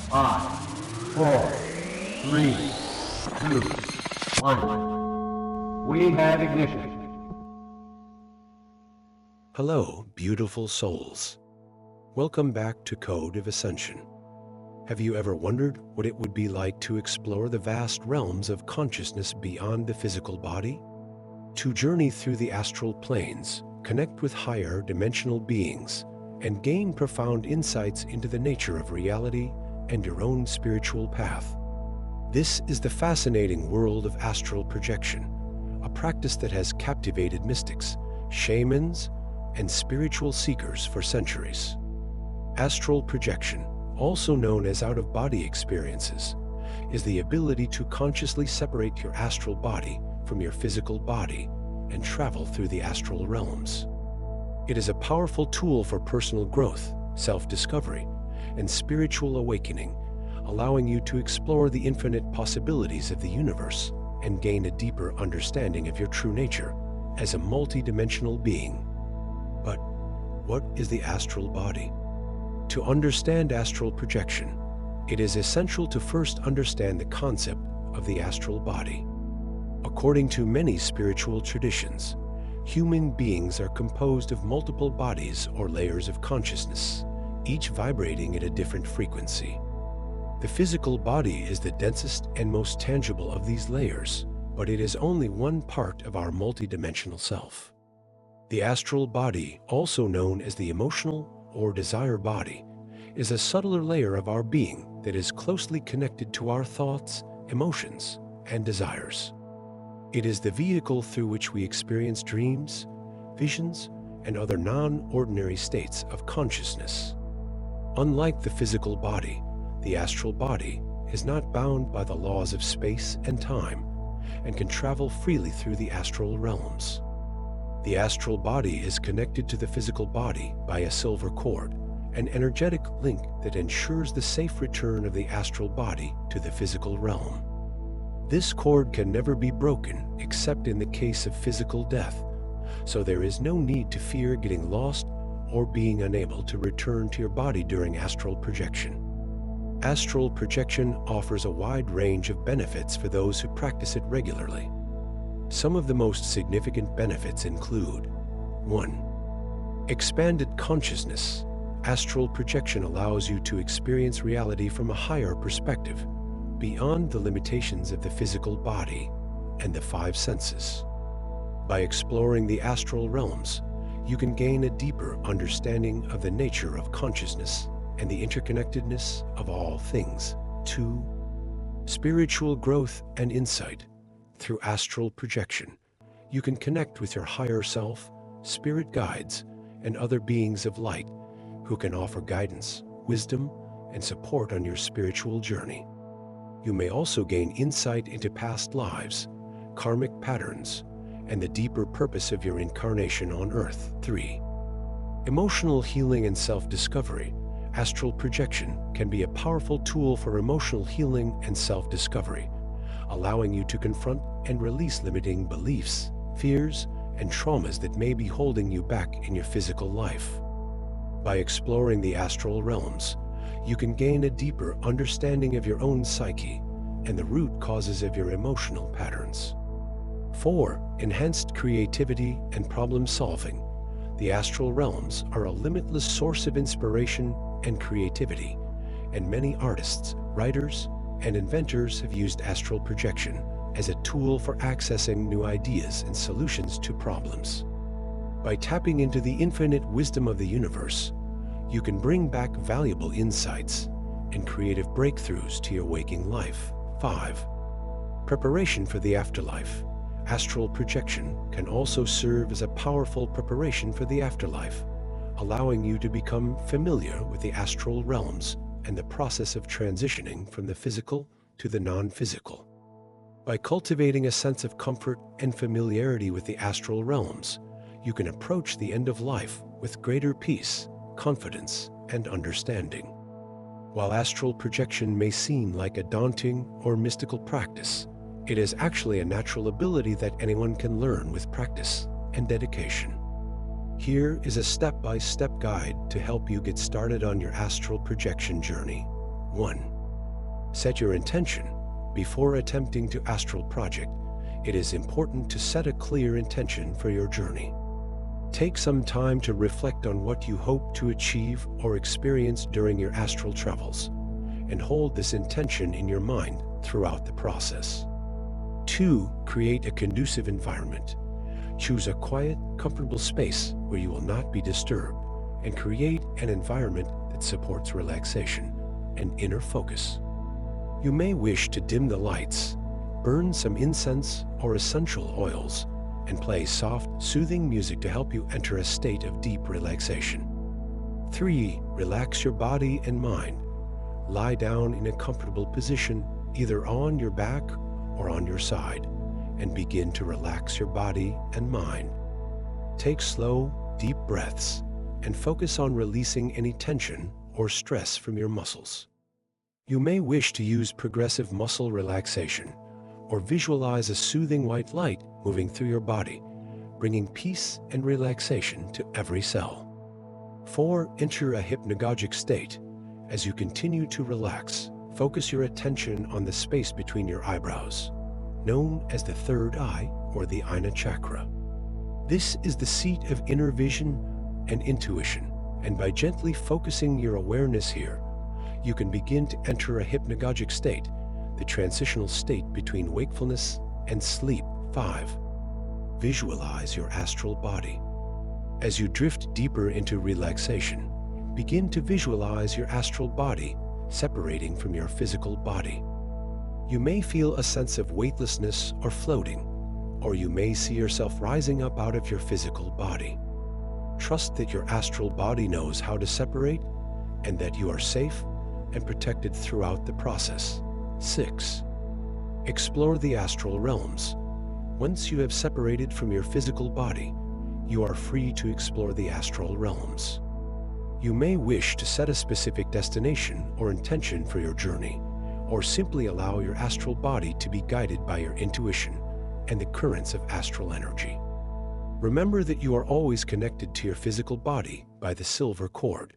5, 4, 3, 2, 1. We have ignition. Hello, beautiful souls. Welcome back to Code of Ascension. Have you ever wondered what it would be like to explore the vast realms of consciousness beyond the physical body? To journey through the astral planes, connect with higher dimensional beings, and gain profound insights into the nature of reality and your own spiritual path. This is the fascinating world of astral projection, a practice that has captivated mystics, shamans, and spiritual seekers for centuries. Astral projection, also known as out-of-body experiences, is the ability to consciously separate your astral body from your physical body and travel through the astral realms. It is a powerful tool for personal growth, self-discovery, and spiritual awakening, allowing you to explore the infinite possibilities of the universe and gain a deeper understanding of your true nature as a multidimensional being. But what is the astral body? To understand astral projection, it is essential to first understand the concept of the astral body. According to many spiritual traditions, human beings are composed of multiple bodies or layers of consciousness, each vibrating at a different frequency. The physical body is the densest and most tangible of these layers, but it is only one part of our multidimensional self. The astral body, also known as the emotional or desire body, is a subtler layer of our being that is closely connected to our thoughts, emotions, and desires. It is the vehicle through which we experience dreams, visions, and other non-ordinary states of consciousness. Unlike the physical body, the astral body is not bound by the laws of space and time and can travel freely through the astral realms. The astral body is connected to the physical body by a silver cord, an energetic link that ensures the safe return of the astral body to the physical realm. This cord can never be broken except in the case of physical death, so there is no need to fear getting lost or being unable to return to your body during astral projection. Astral projection offers a wide range of benefits for those who practice it regularly. Some of the most significant benefits include: 1. Expanded consciousness. Astral projection allows you to experience reality from a higher perspective, beyond the limitations of the physical body and the five senses. By exploring the astral realms, you can gain a deeper understanding of the nature of consciousness and the interconnectedness of all things. 2. Spiritual growth and insight. Through astral projection, you can connect with your higher self, spirit guides, and other beings of light who can offer guidance, wisdom, and support on your spiritual journey. You may also gain insight into past lives, karmic patterns, and the deeper purpose of your incarnation on Earth. 3. Emotional healing and self-discovery. Astral projection can be a powerful tool for emotional healing and self-discovery, allowing you to confront and release limiting beliefs, fears, and traumas that may be holding you back in your physical life. By exploring the astral realms, you can gain a deeper understanding of your own psyche and the root causes of your emotional patterns. 4. Enhanced creativity and problem solving. The astral realms are a limitless source of inspiration and creativity, and many artists, writers, and inventors have used astral projection as a tool for accessing new ideas and solutions to problems. By tapping into the infinite wisdom of the universe, you can bring back valuable insights and creative breakthroughs to your waking life. 5. Preparation for the afterlife. Astral projection can also serve as a powerful preparation for the afterlife, allowing you to become familiar with the astral realms and the process of transitioning from the physical to the non-physical. By cultivating a sense of comfort and familiarity with the astral realms, you can approach the end of life with greater peace, confidence, and understanding. While astral projection may seem like a daunting or mystical practice, it is actually a natural ability that anyone can learn with practice and dedication. Here is a step-by-step guide to help you get started on your astral projection journey. 1. Set your intention. Before attempting to astral project, it is important to set a clear intention for your journey. Take some time to reflect on what you hope to achieve or experience during your astral travels, and hold this intention in your mind throughout the process. 2. Create a conducive environment. Choose a quiet, comfortable space where you will not be disturbed, and create an environment that supports relaxation and inner focus. You may wish to dim the lights, burn some incense or essential oils, and play soft, soothing music to help you enter a state of deep relaxation. 3. Relax your body and mind. Lie down in a comfortable position, either on your back or on your side, and begin to relax your body and mind. Take slow, deep breaths and focus on releasing any tension or stress from your muscles. You may wish to use progressive muscle relaxation or visualize a soothing white light moving through your body, bringing peace and relaxation to every cell. 4. Enter a hypnagogic state. As you continue to relax, focus your attention on the space between your eyebrows, known as the third eye or the Ajna chakra. This is the seat of inner vision and intuition, and by gently focusing your awareness here, you can begin to enter a hypnagogic state, the transitional state between wakefulness and sleep. 5. Visualize your astral body. As you drift deeper into relaxation, begin to visualize your astral body separating from your physical body. You may feel a sense of weightlessness or floating, or you may see yourself rising up out of your physical body. Trust that your astral body knows how to separate and that you are safe and protected throughout the process. 6. Explore the astral realms. Once you have separated from your physical body, you are free to explore the astral realms. You may wish to set a specific destination or intention for your journey, or simply allow your astral body to be guided by your intuition and the currents of astral energy. Remember that you are always connected to your physical body by the silver cord,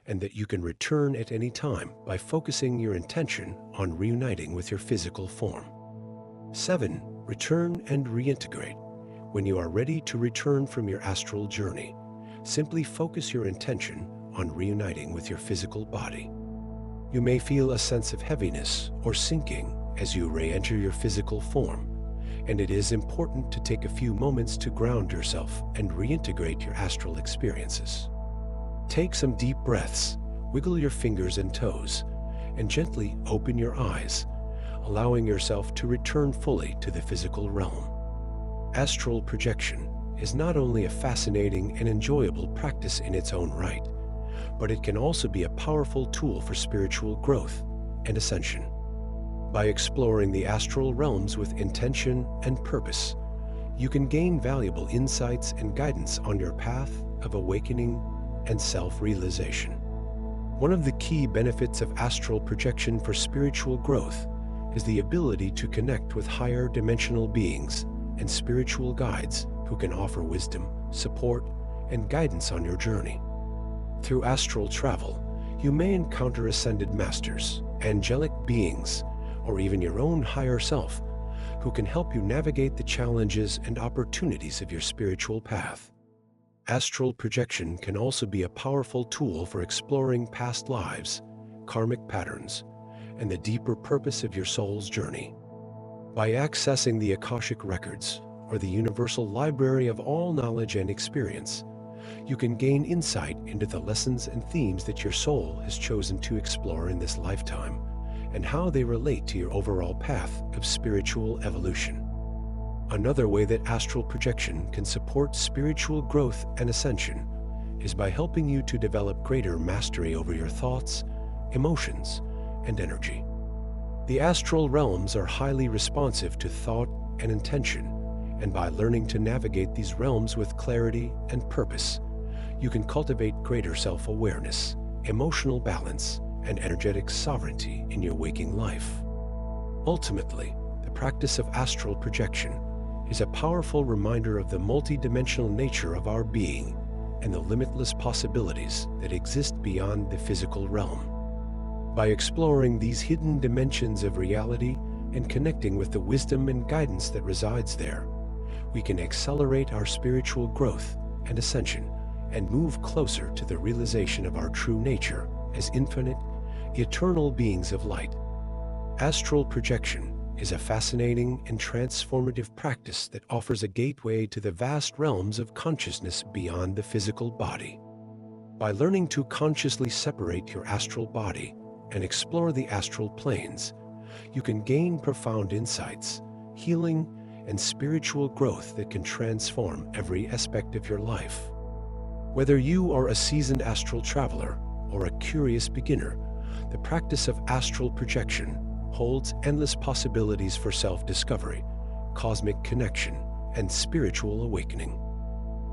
and that you can return at any time by focusing your intention on reuniting with your physical form. 7. Return and reintegrate. When you are ready to return from your astral journey, simply focus your intention on reuniting with your physical body. You may feel a sense of heaviness or sinking as you re-enter your physical form, and it is important to take a few moments to ground yourself and reintegrate your astral experiences. Take some deep breaths, wiggle your fingers and toes, and gently open your eyes, allowing yourself to return fully to the physical realm. Astral projection is not only a fascinating and enjoyable practice in its own right, but it can also be a powerful tool for spiritual growth and ascension. By exploring the astral realms with intention and purpose, you can gain valuable insights and guidance on your path of awakening and self-realization. One of the key benefits of astral projection for spiritual growth is the ability to connect with higher dimensional beings and spiritual guides who can offer wisdom, support, and guidance on your journey. Through astral travel, you may encounter ascended masters, angelic beings, or even your own higher self, who can help you navigate the challenges and opportunities of your spiritual path. Astral projection can also be a powerful tool for exploring past lives, karmic patterns, and the deeper purpose of your soul's journey. By accessing the Akashic Records, or the universal library of all knowledge and experience, you can gain insight into the lessons and themes that your soul has chosen to explore in this lifetime, and how they relate to your overall path of spiritual evolution. Another way that astral projection can support spiritual growth and ascension is by helping you to develop greater mastery over your thoughts, emotions, and energy. The astral realms are highly responsive to thought and intention, and by learning to navigate these realms with clarity and purpose, you can cultivate greater self-awareness, emotional balance, and energetic sovereignty in your waking life. Ultimately, the practice of astral projection is a powerful reminder of the multidimensional nature of our being and the limitless possibilities that exist beyond the physical realm. By exploring these hidden dimensions of reality and connecting with the wisdom and guidance that resides there, we can accelerate our spiritual growth and ascension and move closer to the realization of our true nature as infinite, eternal beings of light. Astral projection is a fascinating and transformative practice that offers a gateway to the vast realms of consciousness beyond the physical body. By learning to consciously separate your astral body and explore the astral planes, you can gain profound insights, healing, and spiritual growth that can transform every aspect of your life. Whether you are a seasoned astral traveler or a curious beginner, the practice of astral projection holds endless possibilities for self-discovery, cosmic connection, and spiritual awakening.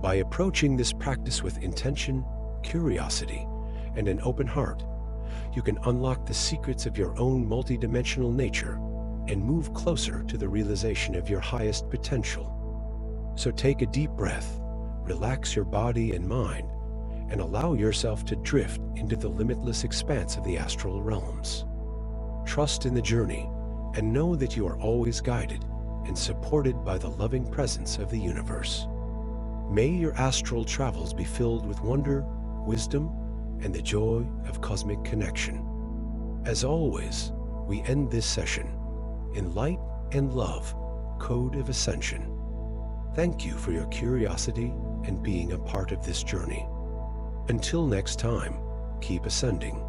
By approaching this practice with intention, curiosity, and an open heart, you can unlock the secrets of your own multidimensional nature and move closer to the realization of your highest potential. So take a deep breath, relax your body and mind, and allow yourself to drift into the limitless expanse of the astral realms. Trust in the journey and know that you are always guided and supported by the loving presence of the universe. May your astral travels be filled with wonder, wisdom, and the joy of cosmic connection. As always, we end this session in light and love, Code of Ascension. Thank you for your curiosity and being a part of this journey. Until next time, keep ascending.